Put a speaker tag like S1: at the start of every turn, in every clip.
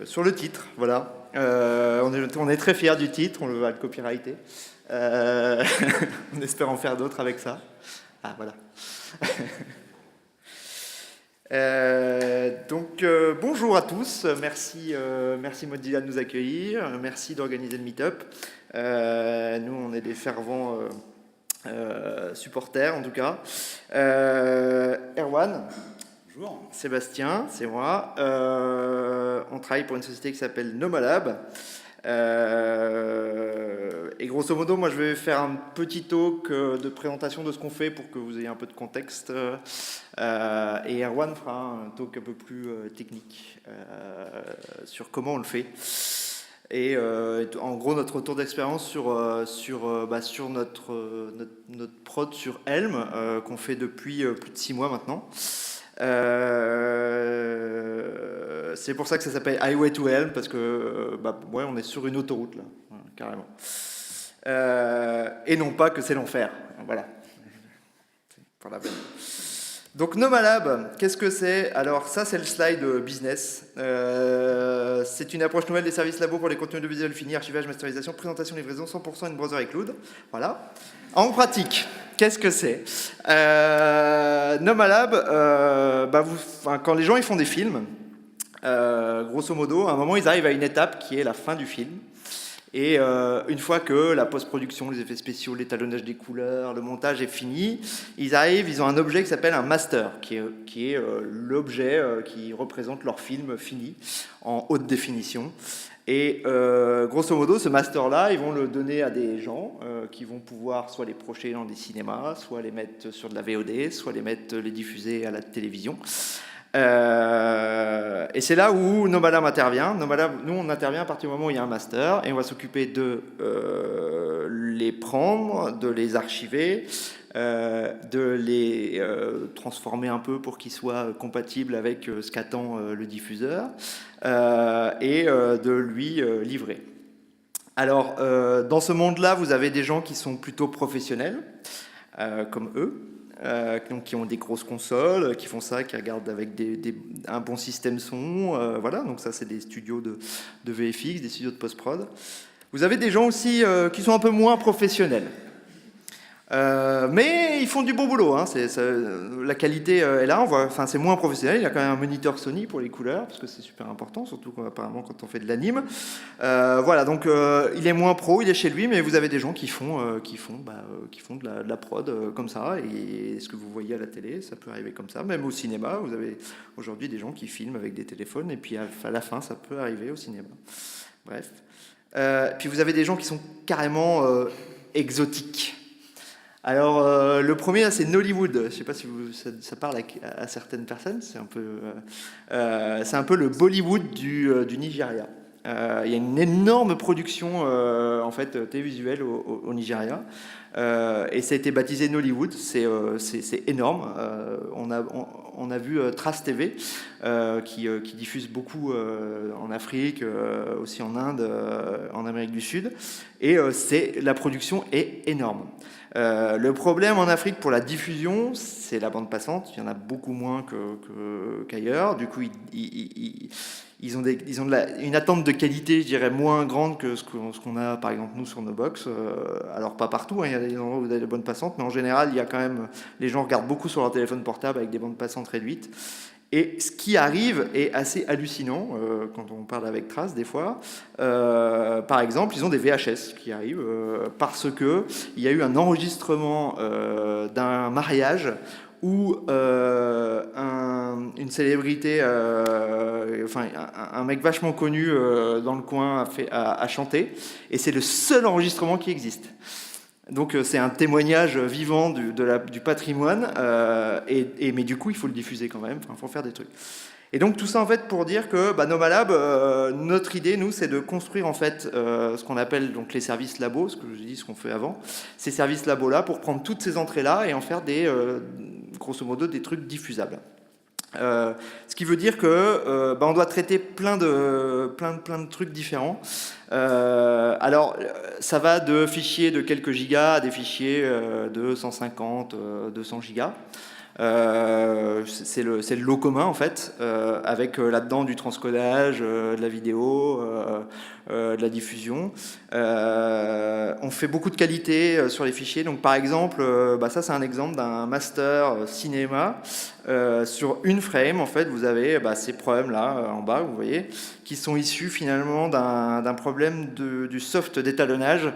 S1: sur le titre, voilà. On est très fiers du titre, on va le copyrighter. On espère en faire d'autres avec ça. Ah, voilà. Bonjour à tous, merci Mozilla de nous accueillir, merci d'organiser le meet-up. Nous, on est des fervents supporters, en tout cas. Erwan.
S2: Bonjour.
S1: Sébastien, c'est moi. On travaille pour une société qui s'appelle Nomalab. Et grosso modo, moi je vais faire un petit talk de présentation de ce qu'on fait pour que vous ayez un peu de contexte. Et Erwan fera un talk un peu plus technique sur comment on le fait. Et en gros, notre retour d'expérience sur notre prod sur Helm, qu'on fait depuis plus de 6 mois maintenant. C'est pour ça que ça s'appelle Highway to Helm, parce que ouais, on est sur une autoroute là, carrément. Et non pas que c'est l'enfer. Voilà. Pour la peine. Donc Nomalab, qu'est-ce que c'est? Alors ça, c'est le slide business. C'est une approche nouvelle des services labo pour les contenus audiovisuels finis, archivage, masterisation, présentation, livraison 100% in browser et cloud. Voilà. En pratique, qu'est-ce que c'est? Nomalab, quand les gens ils font des films, grosso modo, à un moment ils arrivent à une étape qui est la fin du film. Et une fois que la post-production, les effets spéciaux, l'étalonnage des couleurs, le montage est fini, ils ont un objet qui s'appelle un master, qui est l'objet qui représente leur film fini en haute définition. Et grosso modo, ce master-là, ils vont le donner à des gens qui vont pouvoir soit les projeter dans des cinémas, soit les mettre sur de la VOD, soit les diffuser à la télévision. Et c'est là où Nomalab intervient. Nous, on intervient à partir du moment où il y a un master, et on va s'occuper de les prendre, de les archiver, de les transformer un peu pour qu'ils soient compatibles avec ce qu'attend le diffuseur, et de lui livrer. Alors, dans ce monde-là, vous avez des gens qui sont plutôt professionnels, comme eux, qui ont des grosses consoles, qui font ça, qui regardent avec un bon système son, voilà, donc ça c'est des studios de VFX, des studios de post-prod. Vous avez des gens aussi qui sont un peu moins professionnels. Mais ils font du bon boulot, hein. La qualité est là, c'est moins professionnel, il y a quand même un moniteur Sony pour les couleurs, parce que c'est super important, surtout apparemment quand on fait de l'anime. Voilà, donc il est moins pro, il est chez lui, mais vous avez des gens qui font de la prod comme ça, et ce que vous voyez à la télé, ça peut arriver comme ça, même au cinéma, vous avez aujourd'hui des gens qui filment avec des téléphones, et puis à la fin, ça peut arriver au cinéma. Bref. Puis vous avez des gens qui sont carrément exotiques. Alors, le premier, là, c'est Nollywood. Je ne sais pas si ça parle à certaines personnes. C'est un peu le Bollywood du Nigeria. Il y a une énorme production en fait, télévisuelle au Nigeria. Et ça a été baptisé Nollywood. C'est énorme. On a vu Trace TV qui diffuse beaucoup en Afrique, aussi en Inde, en Amérique du Sud. Et la production est énorme. Le problème en Afrique pour la diffusion, c'est la bande passante. Il y en a beaucoup moins qu'ailleurs. Du coup, ils ont une attente de qualité, je dirais, moins grande que ce qu'on a, par exemple, nous, sur nos box. Alors, pas partout, hein, il y a des endroits où vous avez des bandes passantes, mais en général, il y a quand même... Les gens regardent beaucoup sur leur téléphone portable avec des bandes passantes réduites. Et ce qui arrive est assez hallucinant quand on parle avec Trace des fois. Par exemple, ils ont des VHS qui arrivent parce qu'il y a eu un enregistrement d'un mariage où une célébrité, un mec vachement connu dans le coin a chanté, et c'est le seul enregistrement qui existe. Donc c'est un témoignage vivant du patrimoine, mais du coup il faut le diffuser quand même, il faut faire des trucs. Et donc tout ça en fait pour dire que Nomalab, notre idée nous c'est de construire en fait ce qu'on appelle donc les services labos, ce que je dis, ce qu'on fait avant, ces services labos là pour prendre toutes ces entrées là et en faire grosso modo des trucs diffusables. Ce qui veut dire que on doit traiter plein de trucs différents. Alors, ça va de fichiers de quelques gigas à des fichiers de 150, 200 gigas. C'est le lot commun en fait, avec là-dedans du transcodage, de la vidéo, de la diffusion. On fait beaucoup de qualité sur les fichiers. Donc par exemple, ça c'est un exemple d'un master cinéma. Sur une frame, en fait, vous avez ces problèmes-là en bas, vous voyez, qui sont issus finalement d'un problème du soft d'étalonnage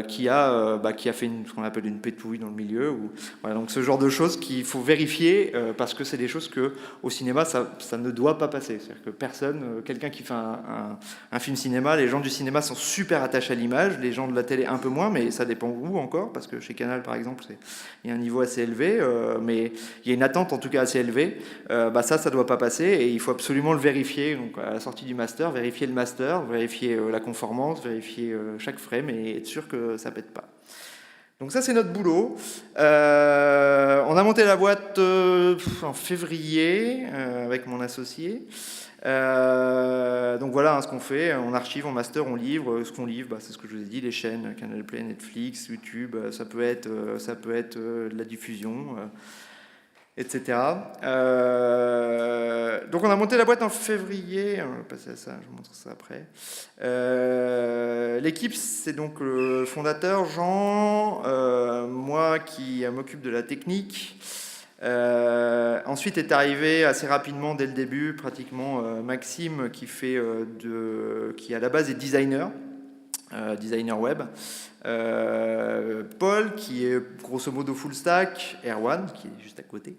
S1: qui a fait ce qu'on appelle une pétouille dans le milieu. Voilà, donc ce genre de choses qu'il faut vérifier parce que c'est des choses que au cinéma ça ne doit pas passer. C'est-à-dire que quelqu'un qui fait un film cinéma, les gens du cinéma sont super attachés à l'image, les gens de la télé un peu moins, mais ça dépend où encore, parce que chez Canal par exemple, il y a un niveau assez élevé, mais il y a une attente en tout cas assez élevée. Ça doit pas passer et il faut absolument le vérifier. Donc à la sortie du master, vérifier le master, vérifier la conformance, vérifier chaque frame et être sûr que ça pète pas. Donc ça c'est notre boulot. On a monté la boîte en février avec mon associé. Donc voilà ce qu'on fait, on archive, on master, on livre. Ce qu'on livre, c'est ce que je vous ai dit, les chaînes Canal Play, Netflix, YouTube, ça peut être de la diffusion, etc. Donc on a monté la boîte en février, on va passer à ça, je vous montre ça après. L'équipe, c'est donc le fondateur Jean, moi qui m'occupe de la technique. Ensuite est arrivé assez rapidement dès le début pratiquement Maxime qui à la base est designer web, Paul qui est grosso modo full stack, Erwan qui est juste à côté,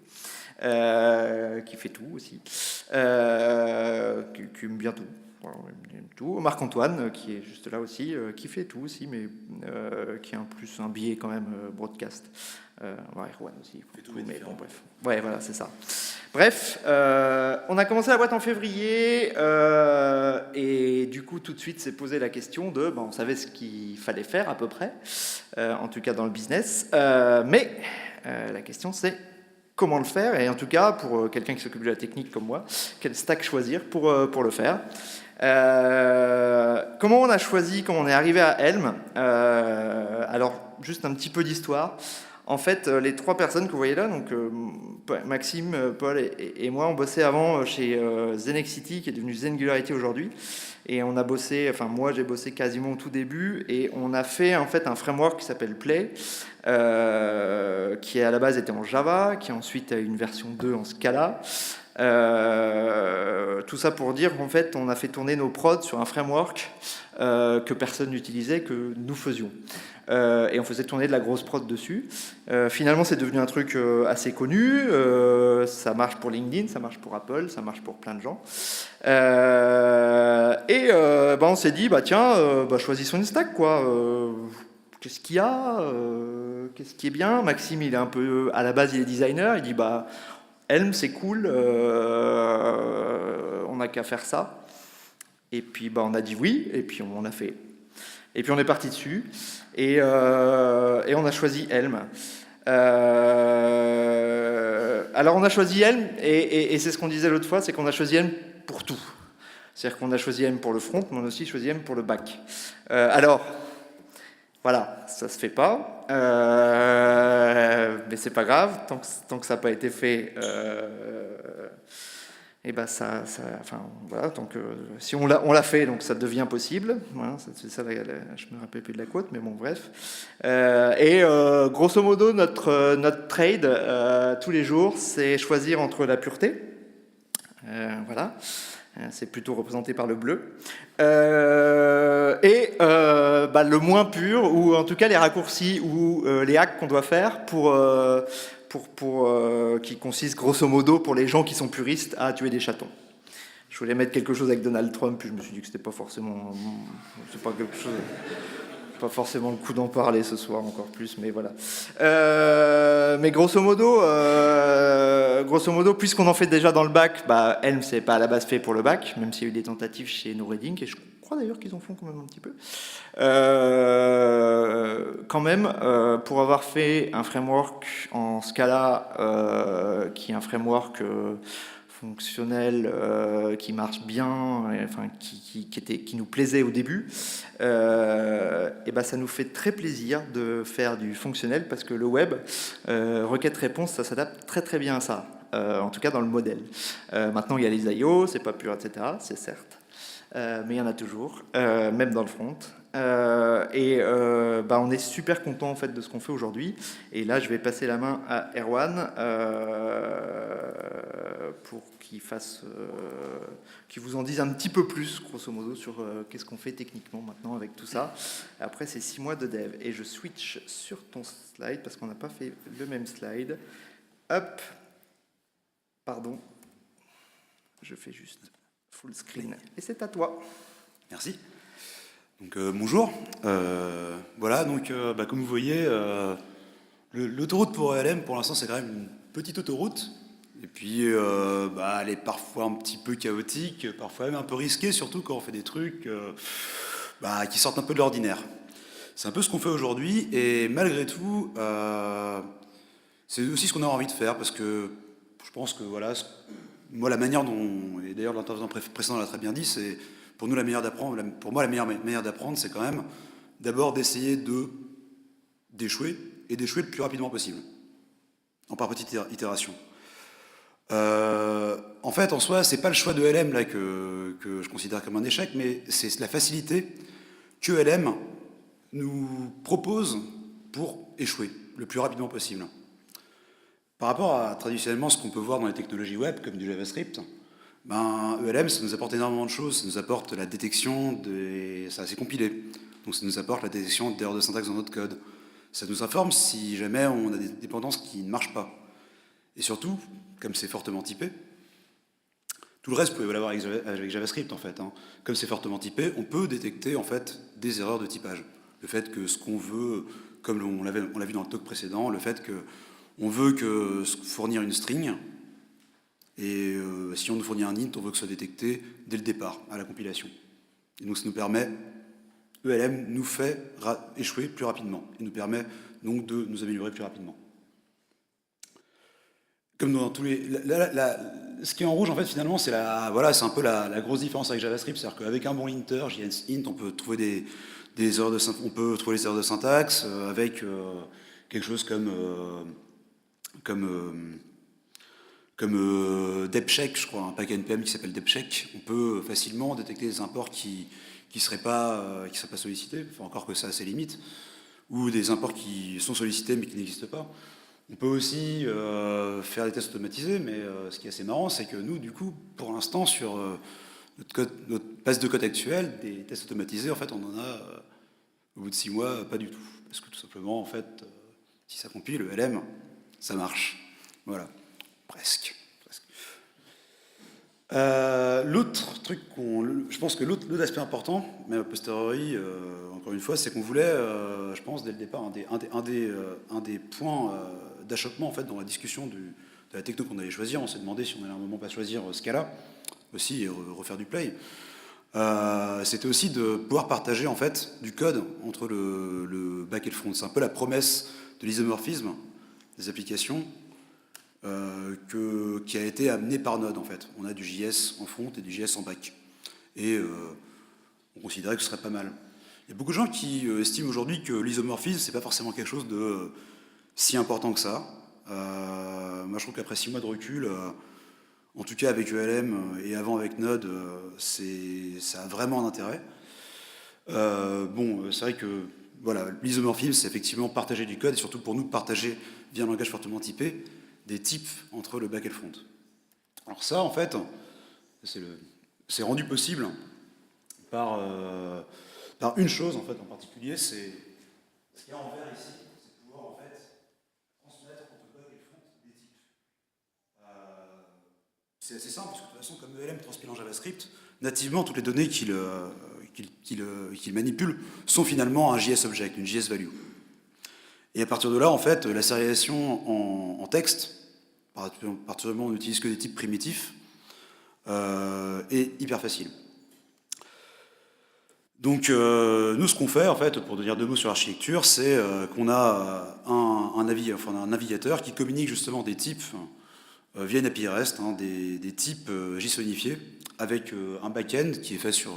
S1: qui fait tout aussi, qui aime bien tout. Marc-Antoine qui est juste là aussi, qui fait tout aussi, mais qui a en plus un biais quand même broadcast. Erwan aussi, tout, mais bon bref. Ouais, voilà, c'est ça. Bref, on a commencé la boîte en février et du coup tout de suite s'est posé la question de, on savait ce qu'il fallait faire à peu près, en tout cas dans le business, mais la question c'est comment le faire, et en tout cas pour quelqu'un qui s'occupe de la technique comme moi, quel stack choisir pour le faire. Comment on a choisi, comment on est arrivé à Helm, alors juste un petit peu d'histoire. En fait, les trois personnes que vous voyez là, donc Maxime, Paul et moi, on bossait avant chez Zenexity, qui est devenu Zengularity aujourd'hui. Et on a bossé, moi j'ai bossé quasiment au tout début, et on a fait en fait un framework qui s'appelle Play, qui à la base était en Java, qui ensuite a eu une version 2 en Scala. Tout ça pour dire qu'en fait on a fait tourner nos prods sur un framework que personne n'utilisait, que nous faisions. Et on faisait tourner de la grosse prod dessus. Finalement, c'est devenu un truc assez connu. Ça marche pour LinkedIn, ça marche pour Apple, ça marche pour plein de gens. On s'est dit, choisissons une stack, quoi. Qu'est-ce qu'il y a qu'est-ce qui est bien? Maxime, il est un peu, à la base, il est designer. Il dit, Helm, c'est cool. On n'a qu'à faire ça. Et puis, on a dit oui, et puis on l'a fait. Et puis on est parti dessus, et on a choisi Helm. Alors on a choisi Helm, et c'est ce qu'on disait l'autre fois, c'est qu'on a choisi Helm pour tout. C'est-à-dire qu'on a choisi Helm pour le front, mais on a aussi choisi Helm pour le back. Alors, voilà, ça se fait pas, mais c'est pas grave, tant que ça n'a pas été fait... et donc si on l'a fait, donc ça devient possible. Voilà, c'est ça, je me rappelle plus de la quote, mais bon, bref. Grosso modo, notre trade tous les jours, c'est choisir entre la pureté. Voilà, c'est plutôt représenté par le bleu. Le moins pur, ou en tout cas les raccourcis ou les hacks qu'on doit faire qui consiste grosso modo pour les gens qui sont puristes à tuer des chatons. Je voulais mettre quelque chose avec Donald Trump, puis je me suis dit que c'était pas forcément, pas forcément le coup d'en parler ce soir encore plus, mais voilà. Mais grosso modo, puisqu'on en fait déjà dans le bac, Helm c'est pas à la base fait pour le bac, même s'il y a eu des tentatives chez NoReading, et je crois d'ailleurs qu'ils en font quand même un petit peu. Pour avoir fait un framework en Scala, qui est un framework fonctionnel qui marche bien, enfin, qui nous plaisait au début, et ben, ça nous fait très plaisir de faire du fonctionnel parce que le web, requête-réponse, ça s'adapte très très bien à ça, en tout cas dans le modèle. Maintenant, il y a les I/O, c'est pas pur, etc., c'est certes. Mais il y en a toujours, même dans le front. On est super content en fait de ce qu'on fait aujourd'hui. Et là, je vais passer la main à Erwan pour qu'il vous en dise un petit peu plus, grosso modo, sur qu'est-ce qu'on fait techniquement maintenant avec tout ça. Après, c'est 6 mois de dev. Et je switch sur ton slide parce qu'on n'a pas fait le même slide. Hop, pardon, je fais juste full screen. Et c'est à toi.
S2: Merci. Donc bonjour. Voilà, donc comme vous voyez, l'autoroute pour ELM, pour l'instant, c'est quand même une petite autoroute. Et puis, elle est parfois un petit peu chaotique, parfois même un peu risquée, surtout quand on fait des trucs qui sortent un peu de l'ordinaire. C'est un peu ce qu'on fait aujourd'hui, et malgré tout, c'est aussi ce qu'on a envie de faire, parce que je pense que voilà, moi la manière dont, et d'ailleurs l'intervenant précédent l'a très bien dit, c'est pour nous la meilleure d'apprendre. Pour moi, la meilleure manière d'apprendre, c'est quand même d'abord d'essayer d'échouer et d'échouer le plus rapidement possible, par petites itérations. En fait, en soi, c'est pas le choix de LM là que je considère comme un échec, mais c'est la facilité que LM nous propose pour échouer le plus rapidement possible. Par rapport à traditionnellement ce qu'on peut voir dans les technologies web, comme du JavaScript, ELM, ça nous apporte énormément de choses. Ça nous apporte la détection c'est assez compilé. Donc ça nous apporte la détection d'erreurs de syntaxe dans notre code. Ça nous informe si jamais on a des dépendances qui ne marchent pas. Et surtout, comme c'est fortement typé, tout le reste, vous pouvez l'avoir avec JavaScript en fait. Comme c'est fortement typé, on peut détecter en fait des erreurs de typage. Le fait que ce qu'on veut, comme on l'a vu dans le talk précédent, le fait qu'on veut fournir une string, et si on nous fournit un int, on veut que ce soit détecté dès le départ, à la compilation. Et donc ça nous permet, ELM nous fait échouer plus rapidement, et nous permet donc de nous améliorer plus rapidement. Comme dans tous les... ce qui est en rouge, en fait, finalement, c'est un peu la grosse différence avec JavaScript, c'est-à-dire qu'avec un bon linter, JSInt, on peut trouver des erreurs on peut trouver les erreurs de syntaxe, avec quelque chose comme depcheck, je crois, un pack NPM qui s'appelle depcheck, on peut facilement détecter des imports qui seraient pas sollicités, enfin, encore que ça a ses limites, ou des imports qui sont sollicités mais qui n'existent pas. On peut aussi faire des tests automatisés, mais ce qui est assez marrant, c'est que nous, du coup, pour l'instant, sur notre base de code actuelle, des tests automatisés, en fait, on en a, au bout de 6 mois, pas du tout. Parce que tout simplement, en fait, si ça compile, le LM, ça marche. Voilà. Presque. L'autre truc je pense que l'autre aspect important, mais a posteriori, encore une fois, c'est qu'on voulait, je pense, dès le départ, un des points d'achoppement en fait dans la discussion de la techno qu'on allait choisir. On s'est demandé si on allait à un moment pas choisir Scala aussi et refaire du play. C'était aussi de pouvoir partager en fait du code entre le back et le front. C'est un peu la promesse de l'isomorphisme des applications. Qui a été amené par Node en fait. On a du JS en front et du JS en back. Et on considérait que ce serait pas mal. Il y a beaucoup de gens qui estiment aujourd'hui que l'isomorphisme, c'est pas forcément quelque chose de si important que ça. Moi je trouve qu'après 6 mois de recul, en tout cas avec ELM et avant avec Node, ça a vraiment un intérêt. C'est vrai que voilà, l'isomorphisme, c'est effectivement partager du code, et surtout pour nous, partager via un langage fortement typé des types entre le back et le front. Alors ça, en fait, c'est rendu possible par une chose, en fait, en particulier, c'est ce qu'il y a en vert ici, c'est pouvoir, en fait, transmettre entre le back et le front des types. C'est assez simple, parce que de toute façon, comme ELM transpile en JavaScript, nativement, toutes les données qu'il manipule sont finalement un JS object, une JS value. Et à partir de là, en fait, la sérialisation en texte, à partir du moment où on n'utilise que des types primitifs, est hyper facile. Donc, nous, ce qu'on fait, en fait, pour dire 2 mots sur l'architecture, c'est qu'on a un navigateur qui communique justement des types via une API REST, des types JSONifiés avec un back-end qui est fait sur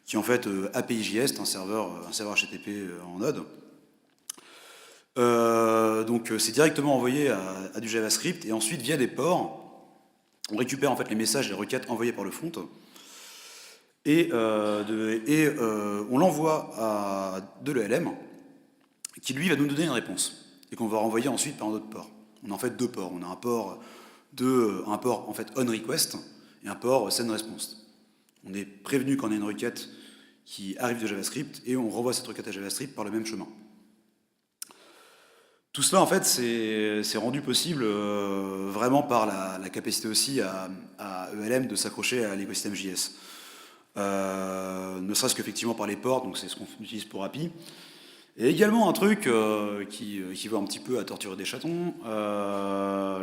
S2: qui est en fait API.js, un serveur HTTP en Node. Donc c'est directement envoyé à du JavaScript et ensuite via des ports, on récupère en fait les messages, les requêtes envoyées par le front et on l'envoie à de l'ELM qui lui va nous donner une réponse et qu'on va renvoyer ensuite par un autre port. On a en fait deux ports. On a un port en fait on request et un port send response. On est prévenu quand on a une requête qui arrive de JavaScript et on renvoie cette requête à JavaScript par le même chemin. Tout cela, en fait, c'est rendu possible vraiment par la capacité aussi à ELM de s'accrocher à l'écosystème JS. Ne serait-ce qu'effectivement par les ports, donc c'est ce qu'on utilise pour API. Et également un truc qui va un petit peu à torturer des chatons,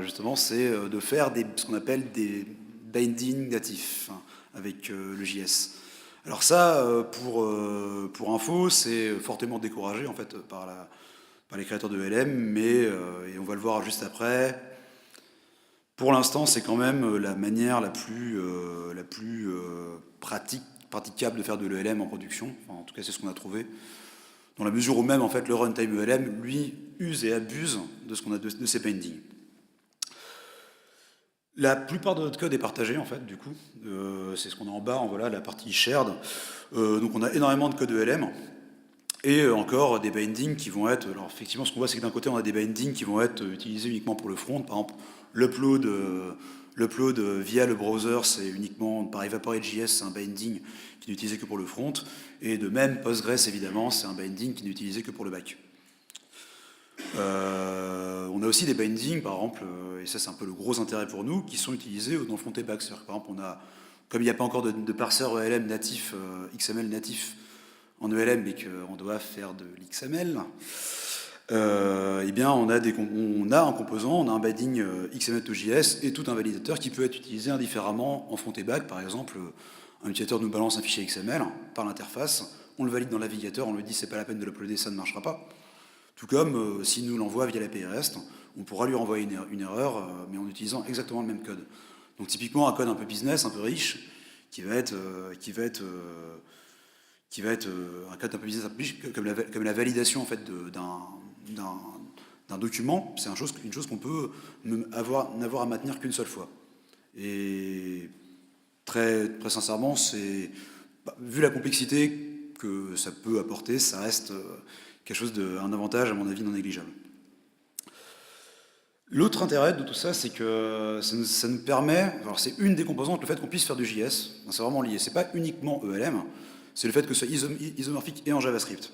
S2: justement, c'est de faire ce qu'on appelle des bindings natifs avec le JS. Alors ça, pour info, c'est fortement découragé en fait par les créateurs de LM, mais et on va le voir juste après. Pour l'instant, c'est quand même la manière la plus praticable de faire de l'ELM en production. Enfin, en tout cas, c'est ce qu'on a trouvé. Dans la mesure où même en fait le runtime ELM, lui, use et abuse de ce qu'on a de ces bindings. La plupart de notre code est partagé en fait, du coup. C'est ce qu'on a en bas, voilà, la partie shared. Donc on a énormément de code ELM. Et encore des bindings qui vont être... Alors effectivement, ce qu'on voit, c'est que d'un côté, on a des bindings qui vont être utilisés uniquement pour le front. Par exemple, l'upload via le browser, c'est uniquement par Evaporate.js, c'est un binding qui n'est utilisé que pour le front. Et de même, Postgres, évidemment, c'est un binding qui n'est utilisé que pour le back. On a aussi des bindings, par exemple, et ça c'est un peu le gros intérêt pour nous, qui sont utilisés dans le front et back. C'est-à-dire, par exemple, comme il n'y a pas encore de parseur ELM natif, XML natif, en ELM, mais qu'on doit faire de l'XML, eh bien on a un composant, on a un binding XML2JS et tout un validateur qui peut être utilisé indifféremment en front et back. Par exemple, un utilisateur nous balance un fichier XML par l'interface, on le valide dans le navigateur, on lui dit c'est pas la peine de l'uploader, ça ne marchera pas. Tout comme s'il nous l'envoie via l'API REST, on pourra lui renvoyer une erreur, mais en utilisant exactement le même code. Donc typiquement un code un peu business, un peu riche, qui va être un code un peu business, comme la validation en fait d'un document, c'est une chose qu'on peut n'avoir à maintenir qu'une seule fois. Et très sincèrement, vu la complexité que ça peut apporter, ça reste quelque chose un avantage à mon avis non négligeable. L'autre intérêt de tout ça, c'est que ça nous permet, alors c'est une des composantes, le fait qu'on puisse faire du JS, c'est vraiment lié, c'est pas uniquement ELM, c'est le fait que ce soit isomorphique et en JavaScript.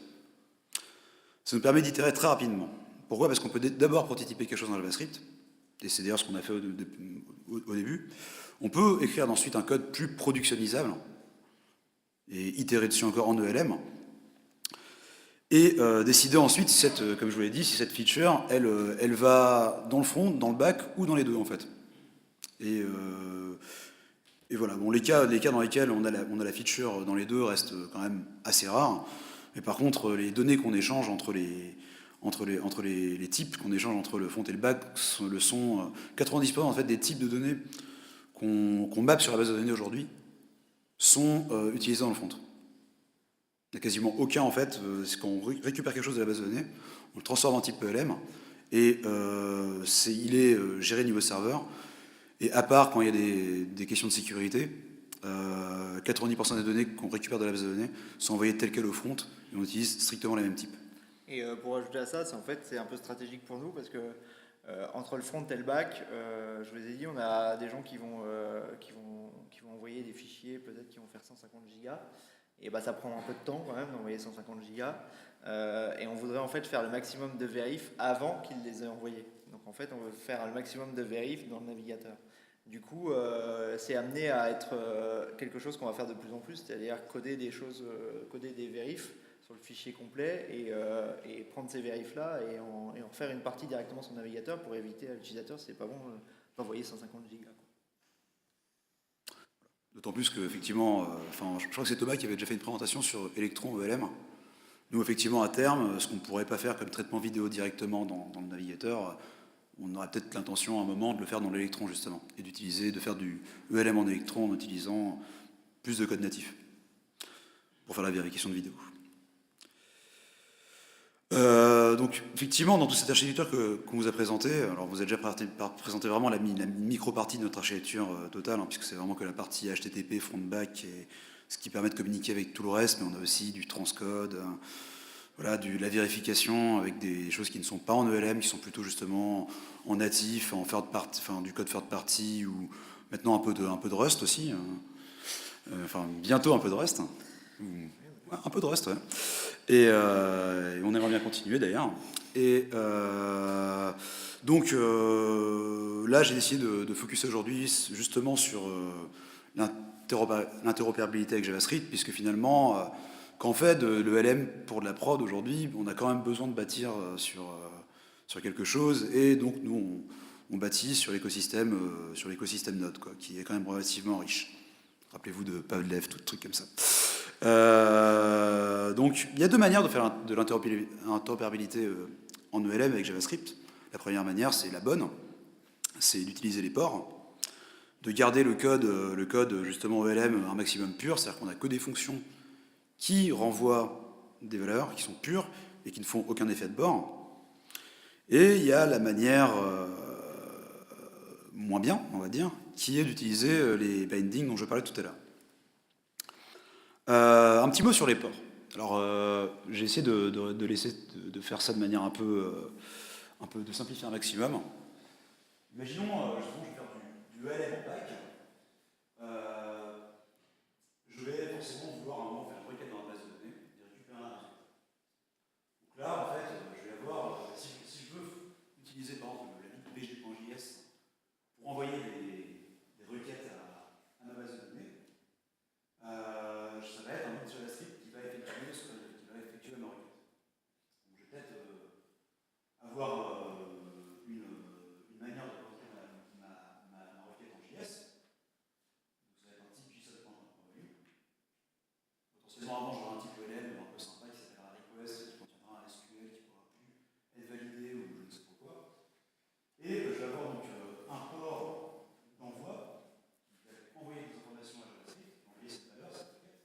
S2: Ça nous permet d'itérer très rapidement. Pourquoi? Parce qu'on peut d'abord prototyper quelque chose dans JavaScript, et c'est d'ailleurs ce qu'on a fait au début. On peut écrire ensuite un code plus productionnisable, et itérer dessus encore en ELM, et décider ensuite, comme je vous l'ai dit, si cette feature, elle va dans le front, dans le back, ou dans les deux en fait. Et voilà, bon, les cas dans lesquels on a la feature dans les deux restent quand même assez rares. Mais par contre, les données qu'on échange entre les types qu'on échange entre le front et le back le sont 90% en fait des types de données qu'on mappe sur la base de données aujourd'hui sont utilisés dans le front. Il n'y a quasiment aucun en fait, c'est quand on récupère quelque chose de la base de données, on le transforme en type ELM et il est géré niveau serveur. Et à part quand il y a des questions de sécurité, 90% des données qu'on récupère de la base de données sont envoyées telles quelles au front et on utilise strictement les mêmes types.
S1: Et pour ajouter à ça, c'est un peu stratégique pour nous parce que entre le front et le back, je vous ai dit, on a des gens qui vont envoyer des fichiers peut-être qui vont faire 150 gigas. Et bah, ça prend un peu de temps quand même d'envoyer 150 gigas. Et on voudrait en fait faire le maximum de vérif avant qu'ils les aient envoyés. Donc en fait, on veut faire le maximum de vérif dans le navigateur. Du coup, c'est amené à être quelque chose qu'on va faire de plus en plus, c'est-à-dire coder des choses, coder des vérifs sur le fichier complet et prendre ces vérifs-là et en faire une partie directement sur le navigateur pour éviter à l'utilisateur, c'est pas bon d'envoyer 150 gigas.
S2: D'autant plus qu'effectivement, je crois que c'est Thomas qui avait déjà fait une présentation sur Electron ELM. Nous, effectivement, à terme, ce qu'on ne pourrait pas faire comme traitement vidéo directement dans le navigateur, on aurait peut-être l'intention à un moment de le faire dans l'électron justement, et de faire du ELM en électron en utilisant plus de code natif pour faire la vérification de vidéo. Donc effectivement, dans toute cette architecture qu'on vous a présentée, alors vous avez déjà présenté vraiment la micro-partie de notre architecture totale, hein, puisque c'est vraiment que la partie HTTP, front-back, et ce qui permet de communiquer avec tout le reste, mais on a aussi du transcode, voilà, la vérification avec des choses qui ne sont pas en ELM, qui sont plutôt justement en natif, en third party, enfin, du code third party, ou maintenant un peu de Rust aussi, enfin bientôt un peu de Rust, un peu de Rust, ouais. Et on aimerait bien continuer d'ailleurs. Et donc là, j'ai décidé de focuser aujourd'hui justement sur l'interopérabilité avec JavaScript, puisque finalement, quand on fait de l'ELM pour de la prod aujourd'hui, on a quand même besoin de bâtir sur quelque chose. Et donc nous, on bâtit sur l'écosystème Node, quoi, qui est quand même relativement riche. Rappelez-vous de Pavlov, tout truc comme ça. Donc, il y a deux manières de faire de l'interopérabilité en ELM avec JavaScript. La première manière, c'est la bonne, c'est d'utiliser les ports, de garder le code justement ELM un maximum pur, c'est-à-dire qu'on n'a que des fonctions qui renvoient des valeurs qui sont pures et qui ne font aucun effet de bord. Et il y a la manière moins bien, on va dire, qui est d'utiliser les bindings dont je parlais tout à l'heure. Un petit mot sur les ports. Alors, j'ai essayé de faire ça de manière un peu de simplifier un maximum. Imaginons, justement, je vais faire du ELM en back. Je vais forcément vouloir à un moment faire une requête dans la base de données et récupérer un résultat. Donc là, en fait, je vais avoir, si je veux utiliser par exemple la ligne pg.js pour envoyer des requêtes à ma base de données, ça va être un mode JavaScript qui va effectuer ma requête. Donc, je vais peut-être avoir une manière de requêter ma requête en JS. Donc, ça va être un type JSON volume. Potentiellement, avant, j'aurai un type ELM un peu sympa qui s'appellera request, qui contiendra un SQL qui pourra plus être validé ou je ne sais pas quoi. Et je vais avoir donc un port d'envoi qui va envoyer des informations à JavaScript, envoyer cette valeur, cette requête.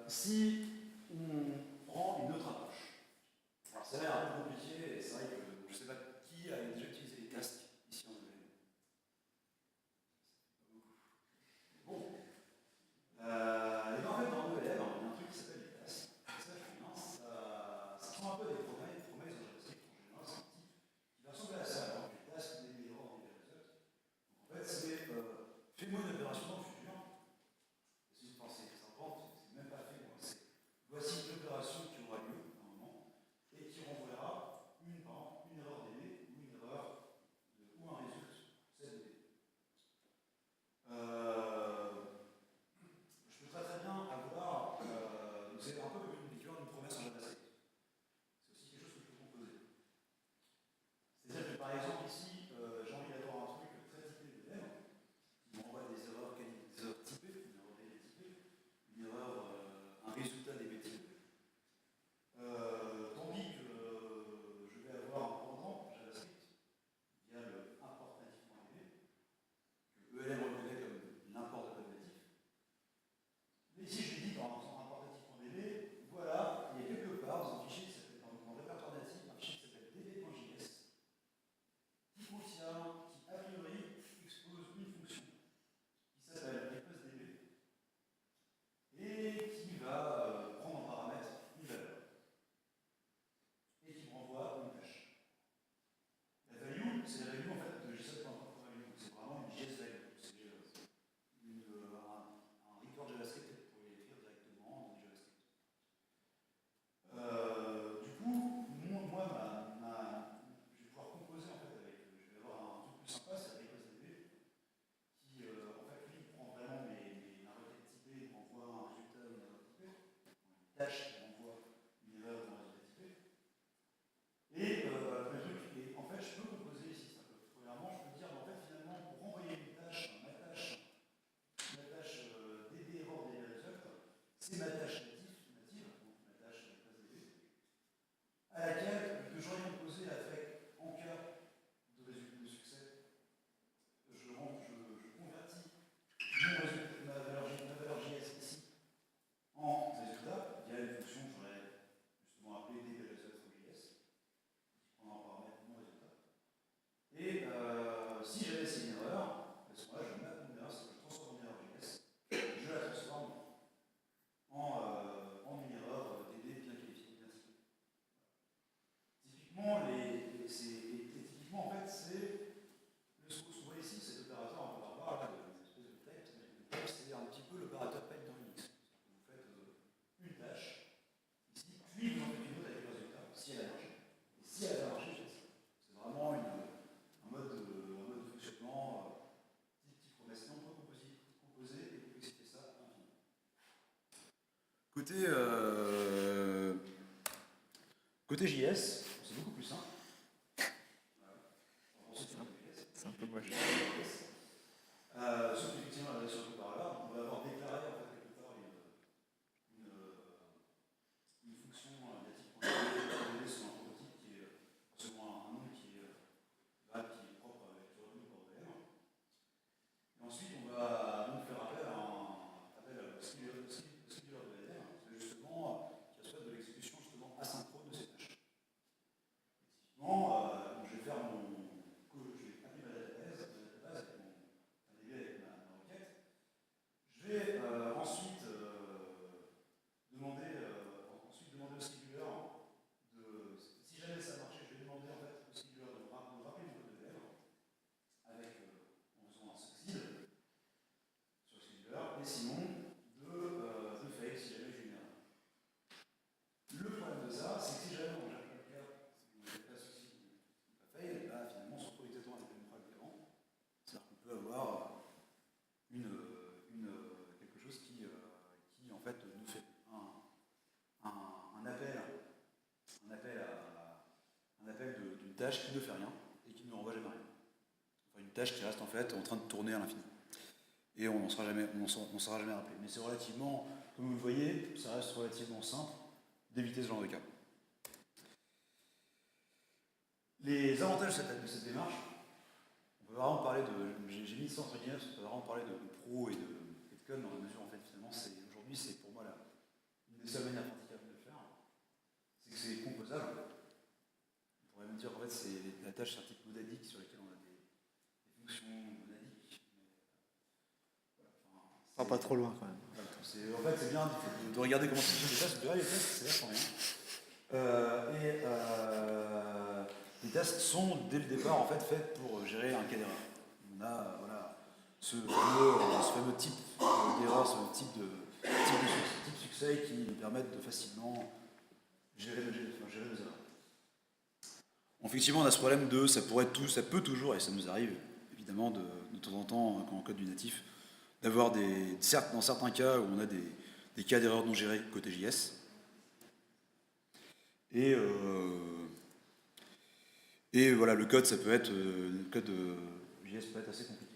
S2: Si on prend une autre approche, alors ça a l'air un peu compliqué, et c'est vrai que je ne sais pas qui a déjà utilisé les tasks ici en ELM. Bon. Et ben en fait, dans ELM, il y a un truc qui s'appelle les tasks. Et ça, ça ressemble un peu à des promesses en JavaScript. En général, c'est un type qui va ressembler à ça. Alors, les tasks, des erreurs, des results. En fait, c'est fais-moi une opération dans le futur. C'est une pensée, c'est même pas fait. Voici une opération qui aura lieu à un moment et qui renvoiera une erreur DB ou une erreur ou un résultat ZB. Je peux très bien avoir, c'est un peu comme l'équivalent d'une promesse en JavaScript. C'est aussi quelque chose que je peux composer. C'est-à-dire que par exemple ici, j'ai envie d'avoir un truc très typé de M qui m'envoie des erreurs typées, une erreur DB typée, une erreur, un résultat DB typé. Tandis que je vais avoir un pendant JavaScript via le import natif.db que ELM reconnaît comme l'import de code natif. Mais ici, je lui dis dans import natif.db, voilà, il y a quelque part dans un fichier qui s'appelle dans le répertoire natif, un fichier qui s'appelle db.js qui contient, qui a priori expose une fonction qui s'appelle requestDB et qui va prendre en paramètre une valeur. Et qui me renvoie une tâche. La value, c'est la value en fait de JSON.value. C'est vraiment une JS value. C'est un record JavaScript que vous pouvez écrire directement dans JavaScript. Du coup, moi, je vais pouvoir composer en fait avec. Je vais avoir un truc plus sympa, c'est requestDB, qui en fait lui prend vraiment la requête typée, il renvoie un résultat ou une erreur typée, une tâche qui renvoie une erreur ou un résultat typé. Et le truc, en fait, je peux composer ici, ça peut. Premièrement, je peux dire, en fait, finalement, pour renvoyer une tâche, ma tâche DB error DB result, c'est ma tâche native, donc ma tâche DB, à laquelle que j'aurais composé avec, en cas de résultat de succès, je convertis ma valeur JS ici en résultat via une fonction que j'aurais justement appelée dbResult.js. On en paramètre mon résultat. Et si j'avais laissé une erreur, à ce moment-là, je map une erreur, je transforme une erreur JS, je la transforme en une erreur DB bien qualifiée, bien typée. Typiquement, typiquement, en fait, c'est ce qu'on voit ici, cet opérateur un peu barbare, là, une espèce de type. Le type, c'est un petit peu l'opérateur pipe dans Unix. Vous faites une tâche ici, puis vous en faites une autre avec le résultat, si elle a marché. Et si elle a marché, c'est vraiment un mode de fonctionnement type promesse. On peut composer et complexifier ça à l'infini. Côté JS, c'est beaucoup plus simple.
S1: C'est un peu moche.
S2: Sauf qu'effectivement, la version par là, on va avoir déclaré en fait quelque part une fonction native sur un prototype qui est selon un nom qui est propre avec le reconnu par OVM. Et ensuite, on va donc faire appel à au scheduler de VM, qui reçoit de l'exécution justement asynchrone de ces tâches. Typiquement, je vais faire je vais appeler ma database avec mon DB avec ma requête. Je vais ensuite demander au scheduler si jamais ça marchait, je vais demander en fait au scheduler de me rappeler mon code de VM en faisant un succeed sur le scheduler, et sinon de fail si jamais j'ai une erreur. Le problème de ça, c'est que si jamais on n'a pas le cas, si on n'a pas succeed ou pas fail, là finalement on se retrouve exactement avec le même problème qu'avant. C'est-à-dire qu'on peut avoir quelque chose qui en fait nous fait un appel d'une tâche qui ne fait rien et qui ne renvoie jamais rien. Enfin, une tâche qui reste en fait en train de tourner à l'infini. Et on n'en sera jamais rappelé. Mais c'est relativement, comme vous le voyez, ça reste relativement simple d'éviter ce genre de cas. Les avantages de cette démarche, on peut vraiment parler j'ai mis ça entre guillemets, on peut vraiment parler de pro et de code dans la mesure en fait finalement aujourd'hui c'est pour moi une des seules manières praticables de le faire, c'est que c'est composable. On pourrait me dire qu'en fait c'est la tâche sur un type monadique sur lesquelles on a des fonctions monadiques.
S1: Ah, pas trop loin quand même.
S2: En fait c'est bien de regarder comment fonctionnent les tests, les tests c'est vachement bien. Les tests sont dès le départ en fait faits pour gérer un cas d'erreur. On a ce fameux type d'erreur, ce type de succès qui nous permettent de facilement gérer nos erreurs. Effectivement, on a ce problème ça peut toujours, et ça nous arrive évidemment de temps en temps quand on code du natif, d'avoir dans certains cas où on a des cas d'erreur non gérés côté JS. Et voilà, le code JS peut être assez compliqué.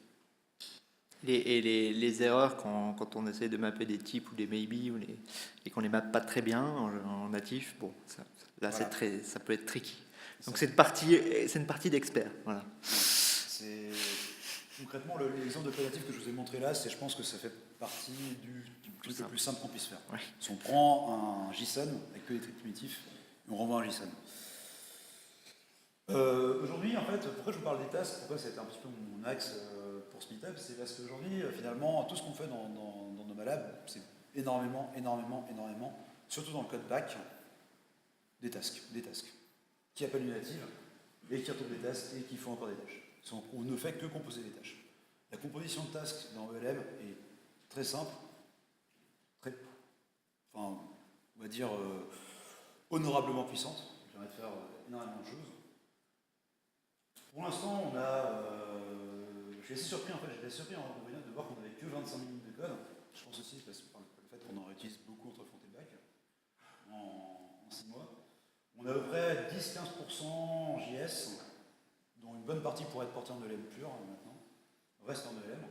S1: Les erreurs quand on essaie de mapper des types ou des maybe et qu'on les mappe pas très bien en natif, bon, là voilà. Ça peut être tricky. Donc c'est une partie d'expert. Voilà.
S2: Concrètement, l'exemple de code natif que je vous ai montré là, je pense que ça fait partie du truc le plus simple qu'on puisse faire. Ouais. Si on prend un JSON avec que des trucs primitifs, on renvoie un JSON. Aujourd'hui, en fait, pourquoi je vous parle des tasks, pourquoi c'était un petit peu mon axe pour ce meetup, c'est parce qu'aujourd'hui, finalement, tout ce qu'on fait dans nos labs, c'est énormément, surtout dans le code back, des tasks, qui appellent une native, et qui retournent des tasks, et qui font encore des tâches. On ne fait que composer des tâches. La composition de tasks dans ELM est très simple, on va dire honorablement puissante, qui permet de faire énormément de choses. Pour l'instant, je suis assez surpris en fait, j'étais surpris en revenant de voir qu'on n'avait que 25 minutes de code. Je pense aussi parce que par le fait qu'on en réutilise beaucoup entre front et back en 6 mois. On a à peu près 10-15% en JS, dont une bonne partie pourrait être portée en ELM pur maintenant, le reste en ELM.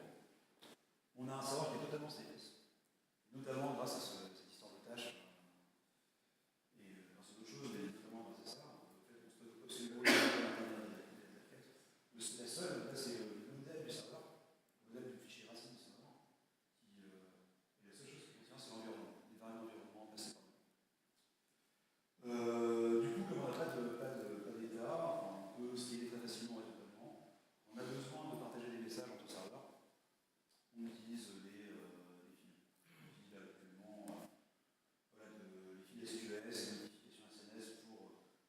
S2: On a un savoir qui est totalement CSS, notamment grâce à cette histoire de tâches et grâce à d'autres choses, mais notamment grâce à ça. La seule, c'est le modèle du serveur, le modèle du fichier racine du serveur, et la seule chose qui contient, c'est l'environnement, les variables d'environnement passées par nous. Du coup, comme on n'a pas d'état, on peut scaler très facilement horizontalement. On a besoin de partager des messages entre serveurs. On utilise les fils. On utilise actuellement les fils SQS, les notifications SNS pour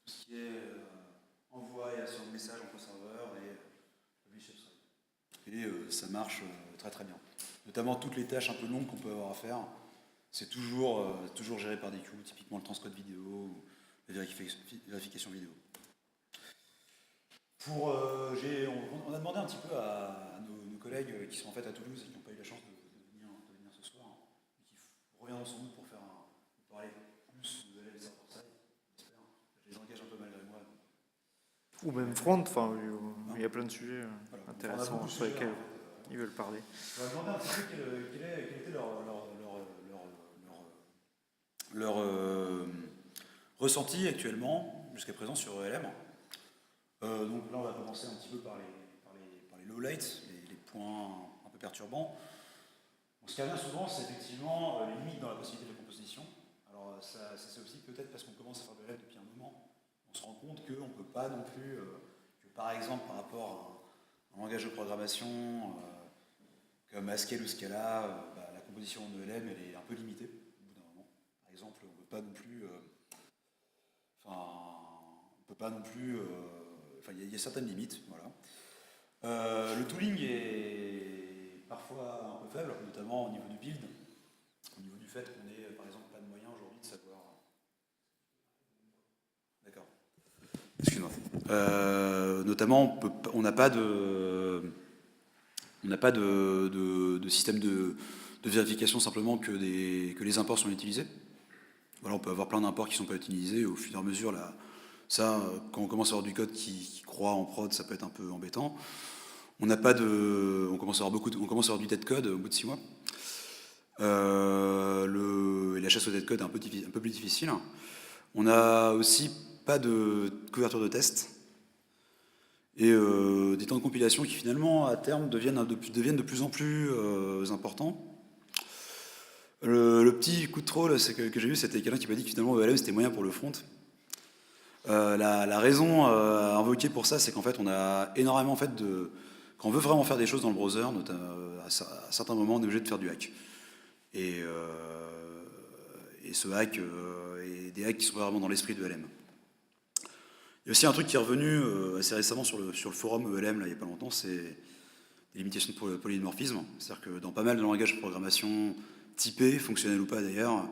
S2: tout ce qui est envoi et action de messages entre serveurs et ça marche très très bien. Notamment toutes les tâches un peu longues qu'on peut avoir à faire, c'est toujours géré par des queues, typiquement le transcode vidéo ou la vérification vidéo. On a demandé un petit peu à nos collègues qui sont en fait à Toulouse et qui n'ont pas eu la chance de venir ce soir, et qui reviendront sans doute pour parler plus de l'élève server-side, j'espère. Je les engage un peu malgré moi.
S1: Ou même front, il y a plein de sujets intéressants sur lesquels ils veulent parler.
S2: On va demander un petit peu quel était leur ressenti actuellement, jusqu'à présent, sur ELM. Donc là, on va commencer un petit peu par les lowlights, les points un peu perturbants. Donc, ce qui revient souvent, c'est effectivement les limites dans la possibilité de composition. Alors ça c'est aussi peut-être parce qu'on commence à faire de l'ELM depuis un moment. On se rend compte qu'on ne peut pas non plus, que par exemple par rapport à un langage de programmation comme Haskell ou Scala, la composition en ELM elle est un peu limitée au bout d'un moment. Par exemple, on ne peut pas non plus, il y a certaines limites, voilà. Le tooling est parfois un peu faible, notamment au niveau du build, au niveau du fait qu'on n'ait par exemple pas de moyen aujourd'hui de savoir. D'accord. Excuse-moi. Notamment, on n'a pas de système de vérification simplement que les imports sont utilisés. Voilà, on peut avoir plein d'imports qui ne sont pas utilisés. Au fur et à mesure, là, ça, quand on commence à avoir du code qui croît en prod, ça peut être un peu embêtant. On commence à avoir du dead code au bout de 6 mois. Et la chasse au dead code est un peu plus difficile. On n'a aussi pas de couverture de test. Et des temps de compilation qui finalement, à terme, deviennent de plus en plus importants. Le petit coup de troll que j'ai eu, c'était quelqu'un qui m'a dit que finalement ELM c'était moyen pour le front. La raison invoquée pour ça, c'est qu'en fait on a énormément en fait quand on veut vraiment faire des choses dans le browser, à certains moments on est obligé de faire du hack. Et ce hack est des hacks qui sont vraiment dans l'esprit de ELM. Il y a aussi un truc qui est revenu assez récemment sur le forum ELM, là, il n'y a pas longtemps, c'est les limitations de polymorphisme. C'est-à-dire que dans pas mal de langages de programmation typés, fonctionnels ou pas d'ailleurs,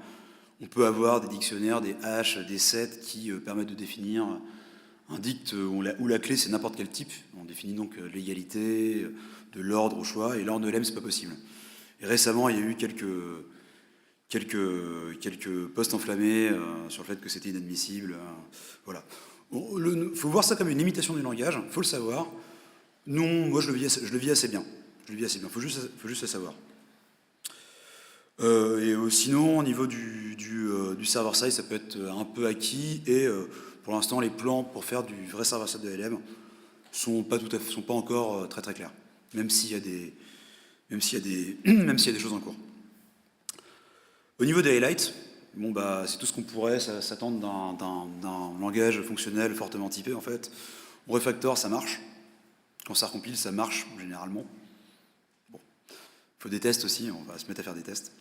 S2: on peut avoir des dictionnaires, des hashes, des sets qui permettent de définir un dict où la clé c'est n'importe quel type. On définit donc l'égalité, de l'ordre au choix, et là en ELM c'est pas possible. Et récemment il y a eu quelques posts enflammés sur le fait que c'était inadmissible. Voilà. Il faut voir ça comme une limitation du langage, il faut le savoir. Non, moi je le vis assez bien. Il faut juste le savoir. Sinon, au niveau du server-side, ça peut être un peu acquis. Et pour l'instant, les plans pour faire du vrai server-side de LM sont pas encore très très clairs. Même s'il y a des choses en cours. Au niveau des highlights, bon bah c'est tout ce qu'on pourrait s'attendre d'un langage fonctionnel fortement typé en fait. On refactor, ça marche. Quand ça recompile, ça marche généralement. Bon, il faut des tests aussi, on va se mettre à faire des tests.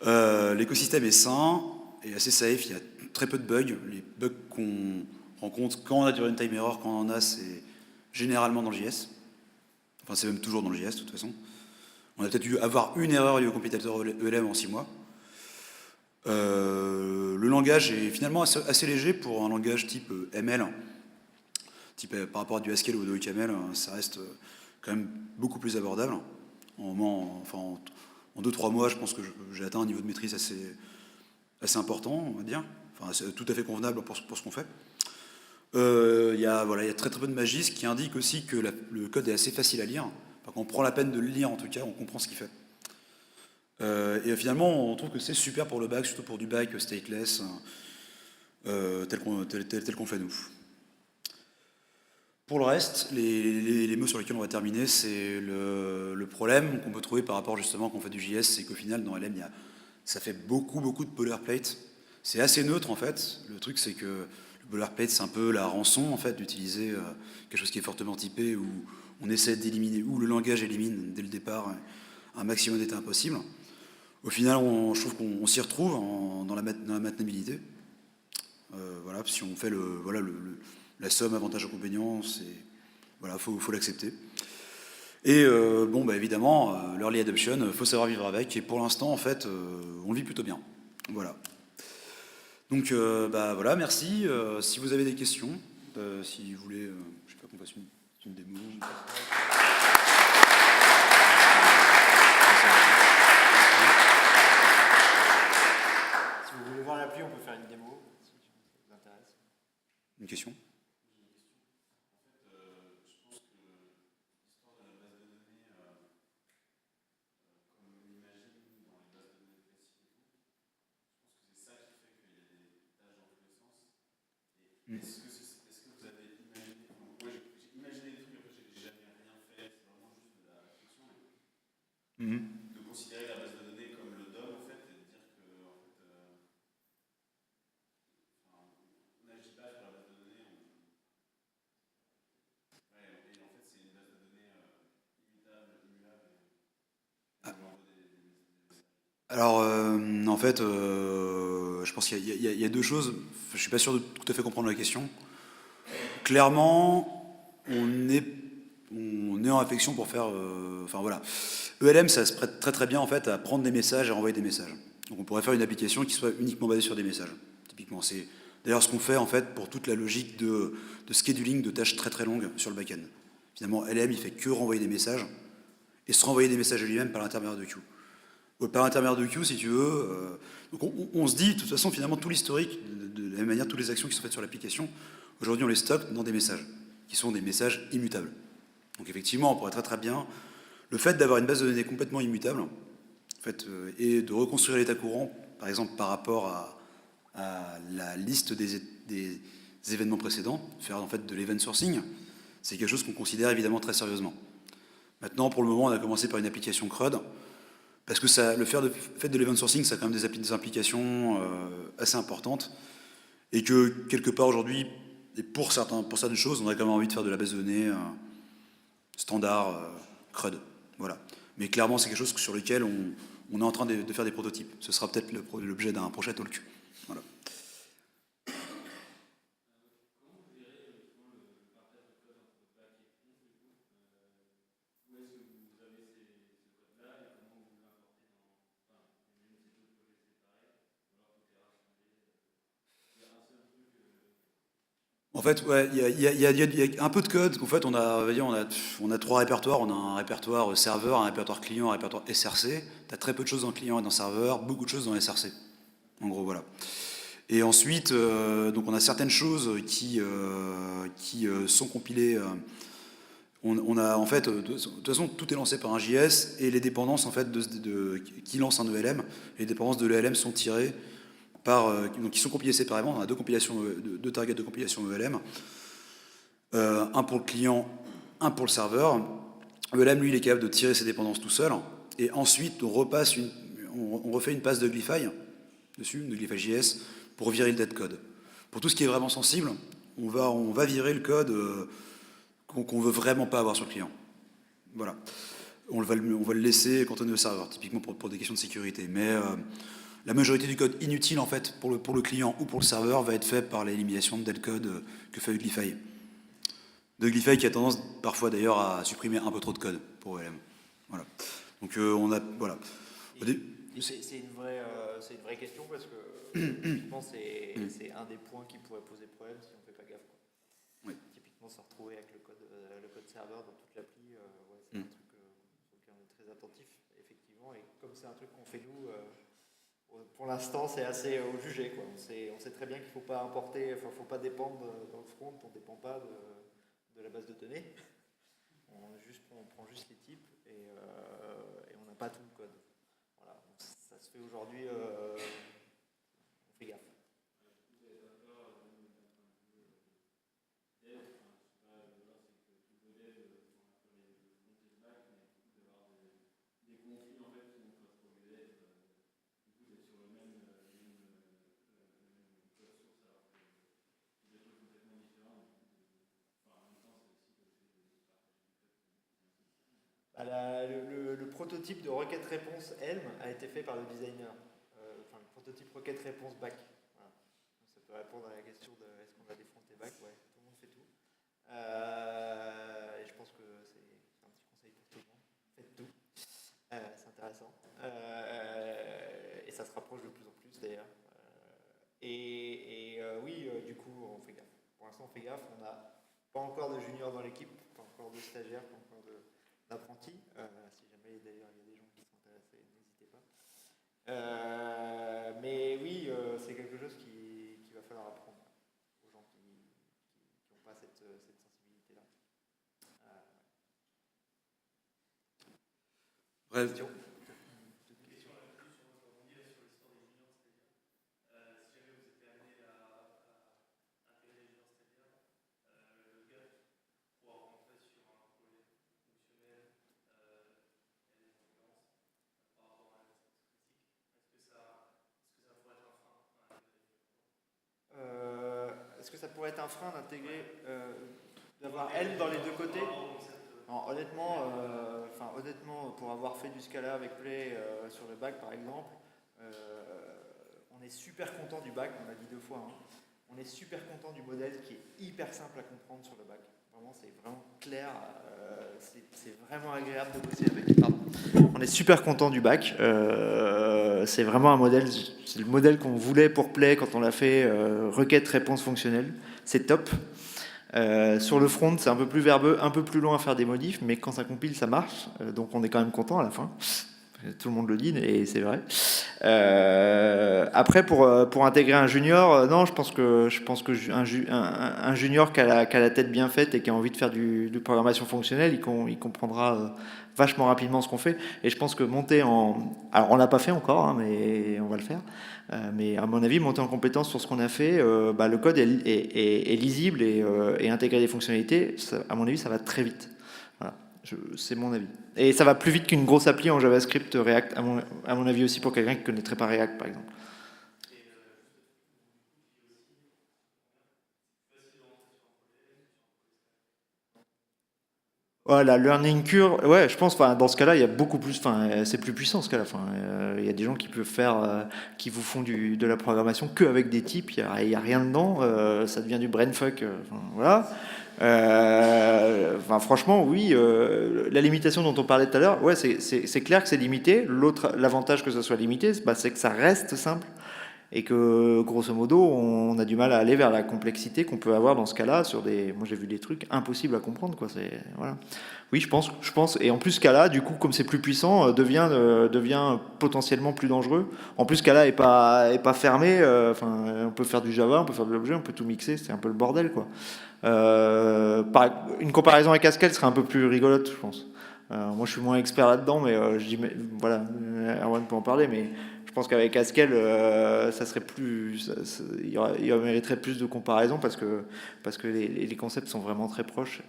S2: L'écosystème est sain et assez safe, il y a très peu de bugs. Les bugs qu'on rencontre quand on a du runtime error, quand on en a, c'est généralement dans le JS. Enfin, c'est même toujours dans le JS de toute façon. On a peut-être dû avoir une erreur liée au compilateur ELM en 6 mois. Le langage est finalement assez léger pour un langage type ML. Par rapport à du Haskell ou de OCaml, ça reste quand même beaucoup plus abordable. En 2-3 mois, je pense que j'ai atteint un niveau de maîtrise assez important, on va dire. Enfin, c'est tout à fait convenable pour ce qu'on fait. Il y a très très peu de magie, ce qui indique aussi que le code est assez facile à lire. Quand on prend la peine de le lire, en tout cas, on comprend ce qu'il fait. Et finalement, on trouve que c'est super pour le back, surtout pour du back stateless, tel qu'on fait nous. Pour le reste, les mots sur lesquels on va terminer, c'est le problème qu'on peut trouver par rapport justement quand on fait du JS, c'est qu'au final, dans LM, ça fait beaucoup de boilerplate. C'est assez neutre en fait. Le truc, c'est que le boilerplate, c'est un peu la rançon en fait d'utiliser quelque chose qui est fortement typé, où on essaie d'éliminer, où le langage élimine dès le départ un maximum d'états impossibles. Au final, je trouve qu'on s'y retrouve dans la maintenabilité. Voilà, si on fait la somme avantage-inconvénient, faut l'accepter. Et évidemment, l'early adoption, faut savoir vivre avec. Et pour l'instant, en fait, on le vit plutôt bien. Voilà. Donc, voilà, merci. Si vous avez des questions, si vous voulez, je sais pas qu'on fasse une démo.
S3: Si vous voulez voir l'appli, on peut faire une démo, si ça vous intéresse.
S2: Une question ?
S4: Est-ce que vous avez imaginé, moi j'ai imaginé des trucs, après j'ai jamais rien fait, c'est vraiment juste de la réflexion, de considérer la base de données comme le DOM en fait, et de dire que en fait, on n'agit pas sur la base de données, et en fait c'est une base de données immutable, immuable.
S2: Alors, en fait, je pense qu'il y a deux choses. Je suis pas sûr de tout à fait comprendre la question. Clairement, on est en réflexion pour faire... ELM, ça se prête très très bien en fait à prendre des messages et renvoyer des messages. Donc on pourrait faire une application qui soit uniquement basée sur des messages. Typiquement, c'est d'ailleurs ce qu'on fait en fait pour toute la logique de scheduling de tâches très très longues sur le back-end. Finalement, LM, il fait que renvoyer des messages et se renvoyer des messages lui-même par l'intermédiaire de queue. Par l'intermédiaire de queue, si tu veux. Donc on se dit, de toute façon, finalement, tout l'historique, de la même manière, toutes les actions qui sont faites sur l'application, aujourd'hui, on les stocke dans des messages, qui sont des messages immutables. Donc effectivement, on pourrait très très bien... Le fait d'avoir une base de données complètement immutable, en fait, et de reconstruire l'état courant, par exemple, par rapport à la liste des événements précédents, faire en fait de l'event sourcing, c'est quelque chose qu'on considère évidemment très sérieusement. Maintenant, pour le moment, on a commencé par une application CRUD, parce que le fait de l'event sourcing, ça a quand même des implications assez importantes, et que quelque part aujourd'hui, et pour certaines choses, on a quand même envie de faire de la base de données standard, CRUD. Voilà. Mais clairement, c'est quelque chose sur lequel on est en train de faire des prototypes. Ce sera peut-être l'objet d'un prochain talk. Voilà. En fait, ouais, il y a un peu de code. En fait, on a 3 répertoires. On a un répertoire serveur, un répertoire client, un répertoire SRC. Tu as très peu de choses dans client et dans serveur, beaucoup de choses dans SRC. En gros, voilà. Et ensuite, donc on a certaines choses qui sont compilées. On a en fait, de toute façon, tout est lancé par un JS et les dépendances en fait qui lance un ELM, les dépendances de l'ELM sont tirées donc ils sont compilés séparément. On a deux targets de compilation ELM, un pour le client, un pour le serveur. ELM, lui, il est capable de tirer ses dépendances tout seul, et ensuite on refait une passe de Glyphy dessus, de Glyphy JS, pour virer le dead code. Pour tout ce qui est vraiment sensible, on va virer le code qu'on veut vraiment pas avoir sur le client. Voilà. On va le laisser cantonner au serveur, typiquement pour des questions de sécurité. Mais la majorité du code inutile, en fait, pour le client ou pour le serveur, va être fait par l'élimination de dead code que fait Glyphy. De Glyphy qui a tendance, parfois d'ailleurs, à supprimer un peu trop de code pour OLM. Voilà. Donc on a... Voilà.
S1: C'est une vraie question parce que je pense que c'est un des points qui pourrait poser problème si on ne fait pas gaffe.
S2: Oui.
S1: Typiquement, se retrouver avec le code serveur dans toute l'appli, c'est un truc sur lequel on est très attentif, effectivement. Et comme c'est un truc qu'on fait nous, pour l'instant, c'est assez au jugé. On sait très bien qu'il ne faut pas importer, il ne faut pas dépendre dans le front, on ne dépend pas de la base de données. On prend juste les types et on n'a pas tout le code. Voilà. Donc, ça se fait aujourd'hui, on fait gaffe. Le prototype de requête-réponse Helm a été fait par le designer. Le prototype requête-réponse back. Voilà. Donc ça peut répondre à la question de est-ce qu'on a des front et back. Ouais, tout le monde fait tout. Et je pense que c'est un petit conseil pour tout le monde. Faites tout. C'est intéressant. Et ça se rapproche de plus en plus d'ailleurs. Oui, du coup, on fait gaffe. Pour l'instant, on fait gaffe. On n'a pas encore de juniors dans l'équipe, pas encore de stagiaires, pas encore d'apprentis. Si jamais d'ailleurs il y a des gens qui sont intéressés, n'hésitez pas. Mais oui, c'est quelque chose qu'il va falloir apprendre aux gens qui n'ont pas cette sensibilité-là.
S2: Bref.
S1: Est-ce que ça pourrait être un frein d'intégrer, d'avoir Helm dans les deux côtés? Non, honnêtement, pour avoir fait du Scala avec Play sur le bac par exemple, on est super content du bac, on l'a dit 2 fois. On est super content du modèle qui est hyper simple à comprendre sur le bac. Vraiment, c'est vraiment clair, c'est vraiment agréable de bosser avec. Pardon. On est super content du bac. C'est vraiment un modèle, c'est le modèle qu'on voulait pour Play quand on l'a fait, requête-réponse fonctionnelle. C'est top. Sur le front, c'est un peu plus verbeux, un peu plus long à faire des modifs, mais quand ça compile, ça marche. Donc on est quand même content à la fin. Tout le monde le dit, et c'est vrai. Après, pour intégrer un junior, non, je pense que un junior qui a la tête bien faite et qui a envie de faire de programmation fonctionnelle, il comprendra vachement rapidement ce qu'on fait. Et je pense que alors on l'a pas fait encore, mais on va le faire. Mais à mon avis, monter en compétence sur ce qu'on a fait, le code est lisible et intégrer des fonctionnalités, ça, à mon avis, ça va très vite. Voilà. C'est mon avis. Et ça va plus vite qu'une grosse appli en JavaScript React, à mon avis aussi, pour quelqu'un qui ne connaîtrait pas React, par exemple. Voilà, learning curve, ouais, je pense, dans ce cas-là, il y a beaucoup plus, c'est plus puissant, ce cas-là. Il y a des gens qui peuvent faire, qui vous font de la programmation qu'avec des types, il y a rien dedans, ça devient du brainfuck, voilà. Franchement, oui, la limitation dont on parlait tout à l'heure, ouais, c'est clair que c'est limité. L'avantage que ça soit limité, c'est que ça reste simple. Et que, grosso modo, on a du mal à aller vers la complexité qu'on peut avoir dans ce cas-là sur des... Moi, j'ai vu des trucs impossibles à comprendre, quoi. Voilà. Oui, je pense. Et en plus, Scala, du coup, comme c'est plus puissant, devient potentiellement plus dangereux. En plus, Scala est pas fermé. On peut faire du Java, on peut faire de l'objet, on peut tout mixer. C'est un peu le bordel, quoi. Une comparaison avec Haskell serait un peu plus rigolote, je pense. Moi, je suis moins expert là-dedans, mais voilà, Erwan peut en parler, mais je pense qu'avec Haskell, ça serait plus, il mériterait plus de comparaison parce que les concepts sont vraiment très proches.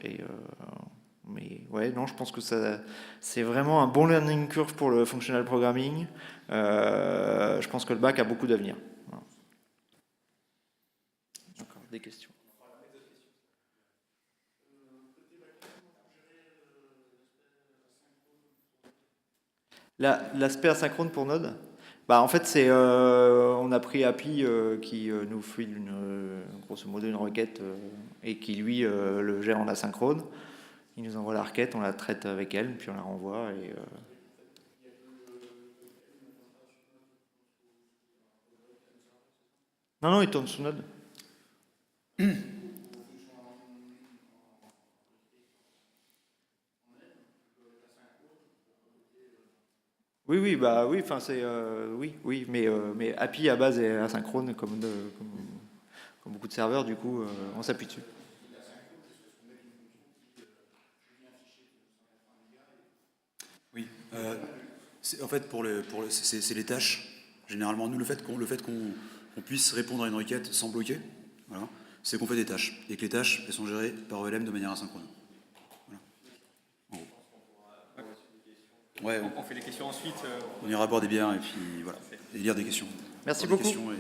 S1: Mais ouais, non, je pense que c'est vraiment un bon learning curve pour le functional programming. Je pense que le bac a beaucoup d'avenir. Voilà. Encore des questions. L'aspect asynchrone pour Node, en fait, on a pris API qui nous fait grosso modo une requête et qui lui le gère en asynchrone. Il nous envoie la requête, on la traite avec elle, puis on la renvoie. Non, il tourne sous Node. Oui, oui, mais API à base est asynchrone comme beaucoup de serveurs, du coup, on s'appuie dessus.
S2: Oui, en fait, c'est les tâches. Généralement, nous, le fait qu'on puisse répondre à une requête sans bloquer, voilà, c'est qu'on fait des tâches. Et que les tâches, elles sont gérées par OLM de manière asynchrone. Voilà. Ouais,
S3: On fait les questions ensuite.
S2: on ira boire des bières et puis voilà. Et lire des questions.
S1: Merci
S2: Boire
S1: beaucoup.
S2: des questions et...